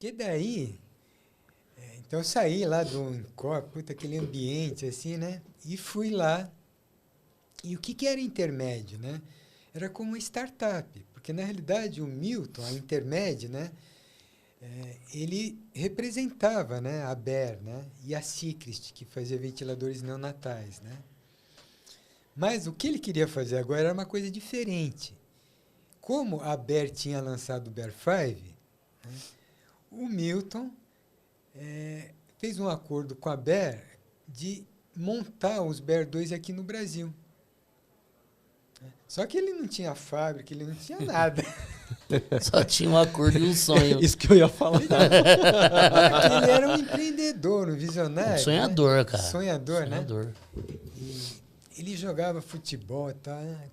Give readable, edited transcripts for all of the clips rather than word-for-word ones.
Que daí, então eu saí lá do Encore, puta, aquele ambiente assim, né? E fui lá. E o que era Intermed, né? Era como uma startup, porque na realidade o Milton, a Intermed, né? Ele representava, né, a Bayer, né, e a Sicrist, que fazia ventiladores neonatais, né? Mas o que ele queria fazer agora era uma coisa diferente. Como a Bayer tinha lançado o Bayer 5, né, o Milton fez um acordo com a Bayer de montar os Bayer 2 aqui no Brasil. Só que ele não tinha fábrica, ele não tinha nada. Só tinha um acordo e um sonho. Isso que eu ia falar. Ele era um empreendedor, um visionário. Um sonhador, né? cara. Sonhador, Sonhador. né? E ele jogava futebol e tal. Né?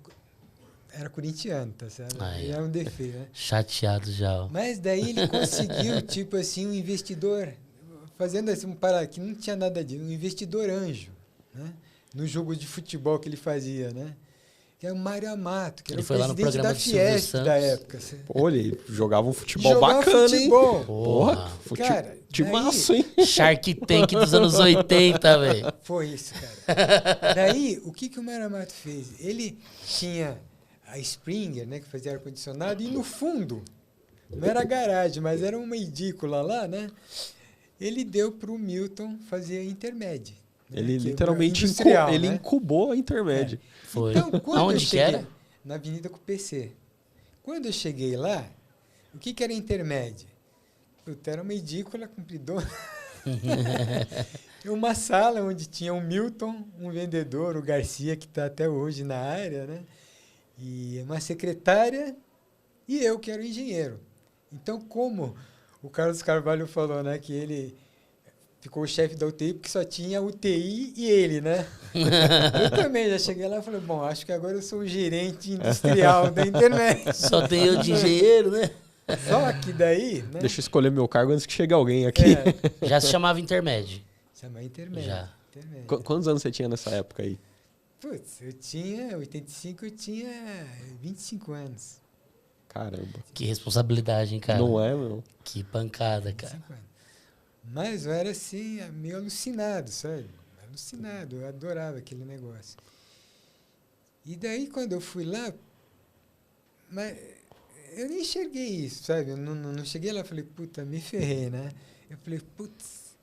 Era corintiano, tá certo? Ele era um defeito, né? Chateado já. Ó. Mas daí ele conseguiu, tipo assim, um investidor, fazendo assim, que não tinha nada disso, um investidor anjo, né? No jogo de futebol que ele fazia, né? Que é o Mário Amato, que Ele era o foi lá no presidente programa da de Silvio Fiesp Santos. da época. Assim. Pô, ele jogava um futebol Jogava bacana, futebol. hein? Porra, Cara, timaço, hein? Shark Tank dos anos 80, velho. Foi isso, cara. Daí, o que o Mário Amato fez? Ele tinha a Springer, né, que fazia ar-condicionado, e no fundo, não era garagem, mas era uma edícula lá, né? Ele deu para o Milton fazer a Intermed. Né, Ele que literalmente industrial, ele né? incubou a Intermed. Foi. Então, quando Aonde eu que cheguei, era? na Avenida com o PC. Quando eu cheguei lá, o que era Intermed? Puta, era uma edícula compridona. Uma sala onde tinha o Milton, um vendedor, o Garcia, que está até hoje na área, né? E uma secretária e eu, que era o engenheiro. Então, como o Carlos Carvalho falou, né, que ele ficou o chefe da UTI porque só tinha UTI e ele, né? Eu também já cheguei lá e falei, bom, acho que agora eu sou o gerente industrial da Intermed. Só tem eu de engenheiro, né? Só que daí, né? Deixa eu escolher meu cargo antes que chegue alguém aqui. Já se chamava Intermed. Chama Intermed. Já. Intermed. Quantos anos você tinha nessa época aí? Putz, eu tinha, 85, eu tinha 25 anos. Caramba. Que responsabilidade, hein, cara? Não é, meu? Que pancada, 25 cara. anos. Mas eu era assim, meio alucinado, sabe? Alucinado, eu adorava aquele negócio. E daí, quando eu fui lá, mas eu nem enxerguei isso, sabe? Eu não cheguei lá e falei, puta, me ferrei, né? Eu falei, putz,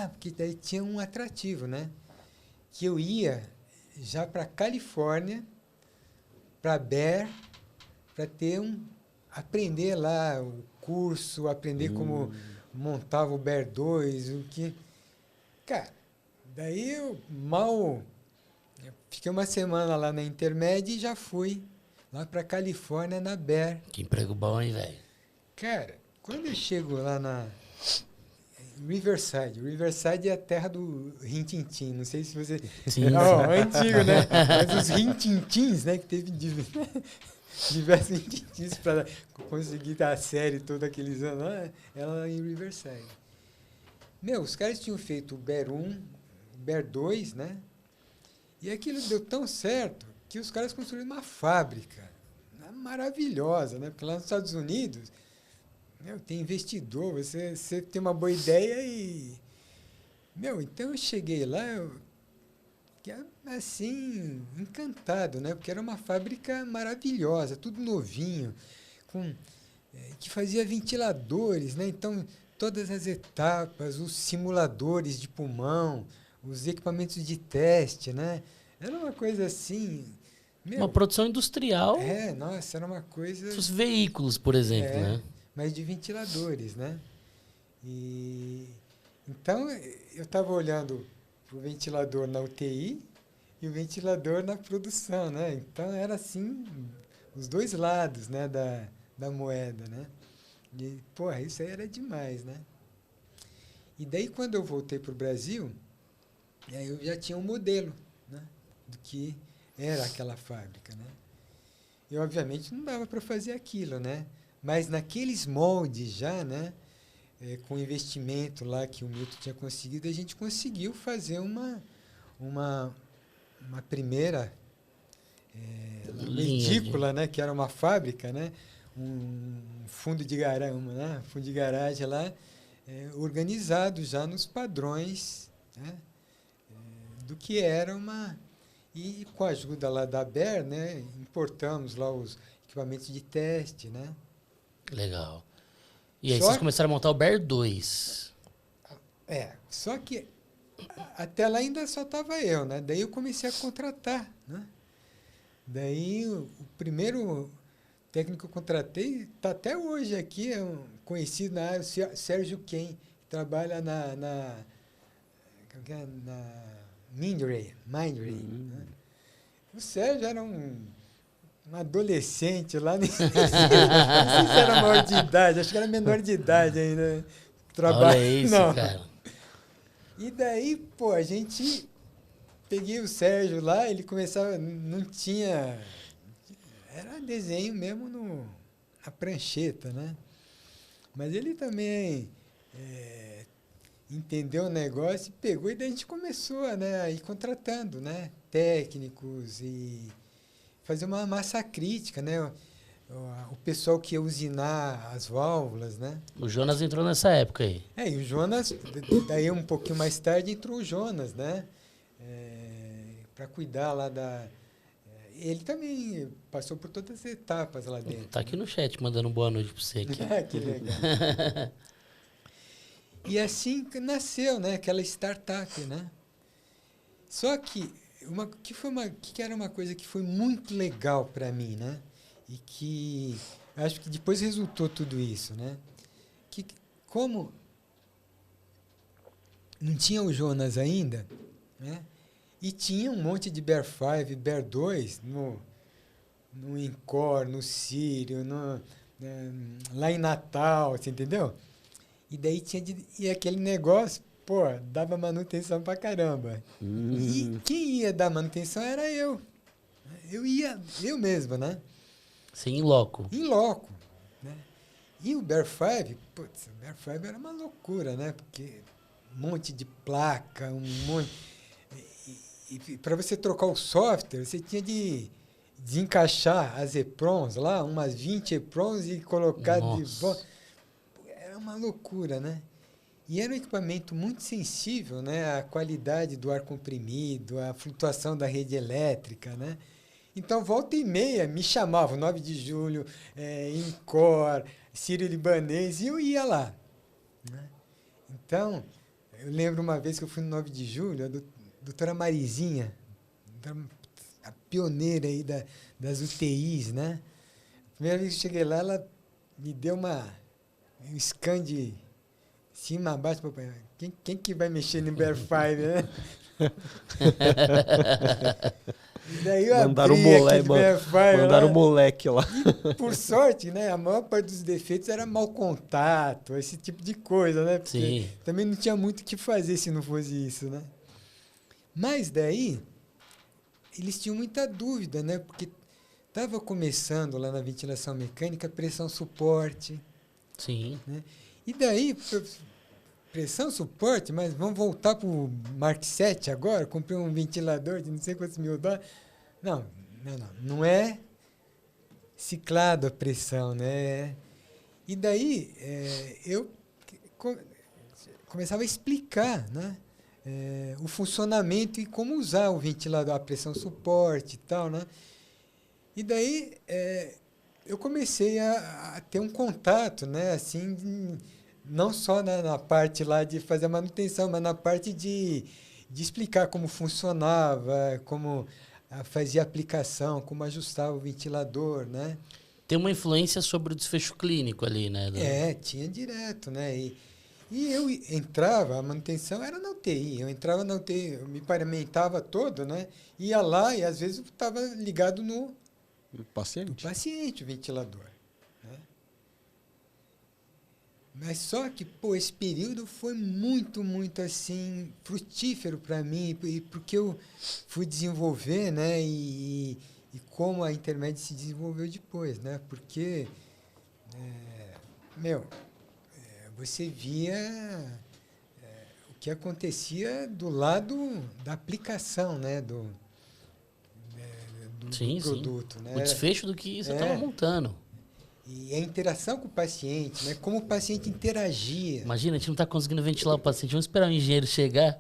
porque daí tinha um atrativo, né? Que eu ia já para Califórnia, para Bear, para ter aprender lá o curso, aprender como montava o Bear 2, o que... Cara, daí eu fiquei uma semana lá na Intermed e já fui lá para Califórnia na Bear. Que emprego bom, hein, velho? Cara, quando eu chego lá na Riverside é a terra do Rintintim. Não sei se você... Sim. Antigo, né? Mas os Rintintins, né? Que teve diversos Rintintins para conseguir dar a série todos aqueles anos lá, ela em Riverside. Meu, os caras tinham feito o Bear 1, o Bear 2, né? E aquilo deu tão certo que os caras construíram uma fábrica maravilhosa, né? Porque lá nos Estados Unidos... tem investidor, você tem uma boa ideia e... então eu cheguei lá, assim, encantado, né? Porque era uma fábrica maravilhosa, tudo novinho, que fazia ventiladores, né? Então, todas as etapas, os simuladores de pulmão, os equipamentos de teste, né? Era uma coisa assim... Uma produção industrial. Nossa, era uma coisa... Os veículos, por exemplo, né? Mas de ventiladores, né? Então, eu estava olhando para o ventilador na UTI e o ventilador na produção, né? Então, era assim, os dois lados, né, da moeda, né? E, porra, isso aí era demais, né? E daí, quando eu voltei para o Brasil, aí eu já tinha um modelo, né, do que era aquela fábrica, né? E, obviamente, não dava para fazer aquilo, né? Mas naqueles moldes já, né, com o investimento lá que o Milton tinha conseguido, a gente conseguiu fazer uma primeira edícula, né, que era uma fábrica, né, um fundo de garagem, né? Fundo de garagem lá, organizado já nos padrões, né? Do que era uma... E com a ajuda lá da ABER, né? Importamos lá os equipamentos de teste, né? Legal. E aí Só vocês começaram a montar o Bear 2. Só que até lá ainda só estava eu, né? Daí eu comecei a contratar, né? Daí o primeiro técnico que eu contratei está até hoje aqui, é um conhecido na área, Sérgio Ken, que trabalha na Mindray, né? O Sérgio era um adolescente lá, nem sei se era maior de idade, acho que era menor de idade ainda. Olha isso, não. cara. E daí, pô, a gente... Peguei o Sérgio lá, ele começava... Não tinha... Era desenho mesmo na prancheta, né? Mas ele também entendeu o negócio e pegou, e daí a gente começou, né, a ir contratando, né? Técnicos e fazer uma massa crítica, né? O pessoal que ia usinar as válvulas, né? O Jonas entrou nessa época aí. E o Jonas, daí um pouquinho mais tarde entrou o Jonas, né? Para cuidar lá da... Ele também passou por todas as etapas lá dentro. Tá aqui no chat mandando boa noite para você aqui. Que legal. E assim nasceu, né, aquela startup, né? Só que que era uma coisa que foi muito legal para mim, né? E que acho que depois resultou tudo isso, né? Que como não tinha o Jonas ainda, né? E tinha um monte de Bear 5, Bear 2 no Encore, no Sírio, lá em Natal, você entendeu? E daí e aquele negócio, pô, dava manutenção pra caramba. E quem ia dar manutenção era eu. Eu mesmo, né? Sim, em loco. Em loco. Né? E o Bear 5, putz, o Bear 5 era uma loucura, né? Porque um monte de placa, um monte... E para você trocar o software, você tinha de desencaixar as EPROMs lá, umas 20 EPROMs e colocar de volta. Era uma loucura, né? E era um equipamento muito sensível, né? À qualidade do ar comprimido, à flutuação da rede elétrica, né? Então, volta e meia, me chamavam, 9 de julho, Encore, Sírio-Libanês, e eu ia lá. Né? Então, eu lembro uma vez que eu fui no 9 de julho, a doutora Marizinha, a pioneira aí das UTIs, né? A primeira vez que eu cheguei lá, ela me deu um scan de cima a baixo. Quem que vai mexer no Bear 5, né? E daí eu mandaram o moleque lá. E, por sorte, né, a maior parte dos defeitos era mau contato, esse tipo de coisa, né? Porque Sim. também não tinha muito o que fazer se não fosse isso, né? Mas daí, eles tinham muita dúvida, né? Porque estava começando lá na ventilação mecânica pressão suporte. Sim. Né? E daí, pressão suporte, mas vamos voltar para o Mark 7 agora? Comprei um ventilador de não sei quantos mil dólares. Não é ciclado a pressão, né? E daí, eu começava a explicar, né? O funcionamento e como usar o ventilador, a pressão suporte e tal, né? E daí eu comecei a ter um contato, né? Assim, não só na parte lá de fazer a manutenção, mas na parte de explicar como funcionava, como fazia a aplicação, como ajustava o ventilador, né? Tem uma influência sobre o desfecho clínico ali, né? Tinha direto, né? E eu entrava, a manutenção era na UTI. Eu entrava na UTI, eu me paramentava todo, né? Ia lá e às vezes eu estava ligado no paciente, o ventilador. Né? Mas só que, esse período foi muito, muito assim, frutífero para mim, porque eu fui desenvolver, né? E como a Intermed se desenvolveu depois, né? Porque, você via o que acontecia do lado da aplicação, né? Do sim, produto. Sim. Né? O desfecho do que você estava montando. E a interação com o paciente, né? Como o paciente interagia. Imagina, a gente não tá conseguindo ventilar o paciente. Vamos esperar o engenheiro chegar.